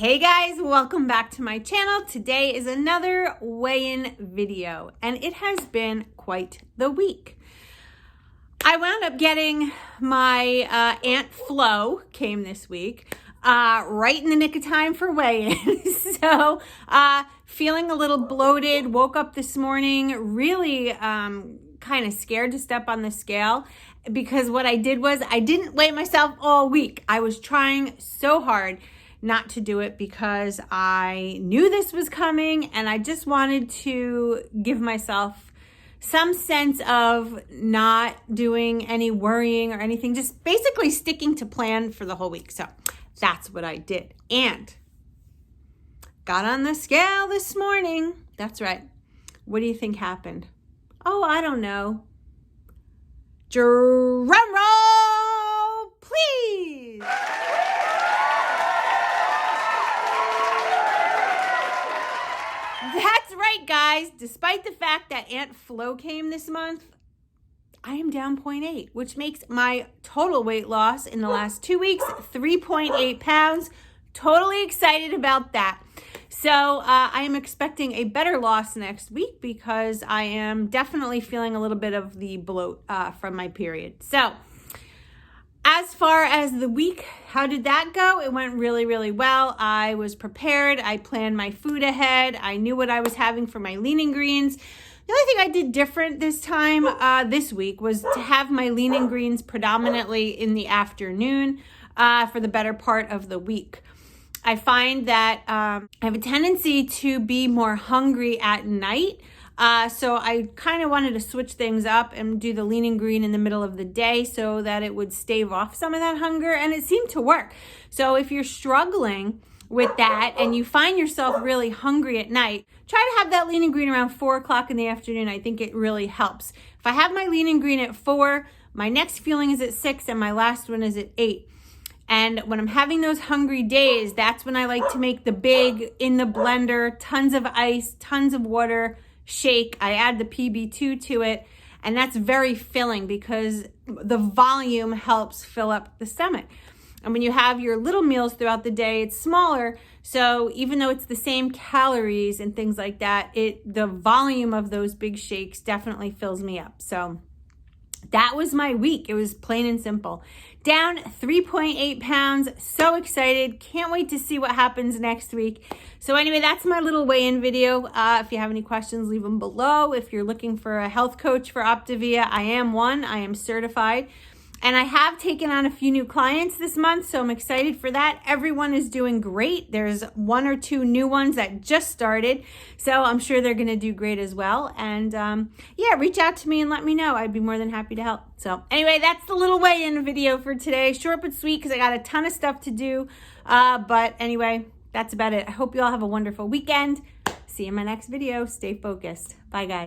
Hey guys, welcome back to my channel. Today is another weigh-in video, and it has been quite the week. I wound up getting my Aunt Flo came this week, right in the nick of time for weigh-in. So feeling a little bloated, woke up this morning really kind of scared to step on the scale, because what I did was I didn't weigh myself all week. I was trying so hard not to do it because I knew this was coming, and I just wanted to give myself some sense of not doing any worrying or anything, just basically sticking to plan for the whole week. So that's what I did, and got on the scale this morning. That's right. What do you think happened? Oh, I don't know. Drum roll, please. That's right, guys. Despite the fact that Aunt Flo came this month, I am down 0.8, which makes my total weight loss in the last 2 weeks 3.8 pounds. Totally excited about that. So I am expecting a better loss next week because I am definitely feeling a little bit of the bloat from my period. So as far as the week, how did that go? It went really, really well. I was prepared. I planned my food ahead. I knew what I was having for my lean greens. The only thing I did different this time, this week, was to have my lean greens predominantly in the afternoon for the better part of the week. I find that I have a tendency to be more hungry at night. So I kind of wanted to switch things up and do the lean green in the middle of the day so that it would stave off some of that hunger, and it seemed to work. So if you're struggling with that and you find yourself really hungry at night, try to have that lean green around 4 o'clock in the afternoon. I think it really helps. If I have my lean green at 4, my next fueling is at 6, and my last one is at 8. And when I'm having those hungry days, that's when I like to make the big, in the blender, tons of ice, tons of water, shake. I add the PB2 to it, and that's very filling because the volume helps fill up the stomach. And when you have your little meals throughout the day, it's smaller. So even though it's the same calories and things like that, the volume of those big shakes definitely fills me up. So that was my week. It was plain and simple. Down 3.8 pounds. So excited. Can't wait to see what happens next week. So anyway, that's my little weigh-in video. If you have any questions, leave them below. If you're looking for a health coach for Optavia, I am one. I am certified. And I have taken on a few new clients this month, so I'm excited for that. Everyone is doing great. There's 1 or 2 new ones that just started, so I'm sure they're going to do great as well. And yeah, reach out to me and let me know. I'd be more than happy to help. So anyway, that's the little weigh-in video for today. Short but sweet because I got a ton of stuff to do. But anyway, that's about it. I hope you all have a wonderful weekend. See you in my next video. Stay focused. Bye, guys.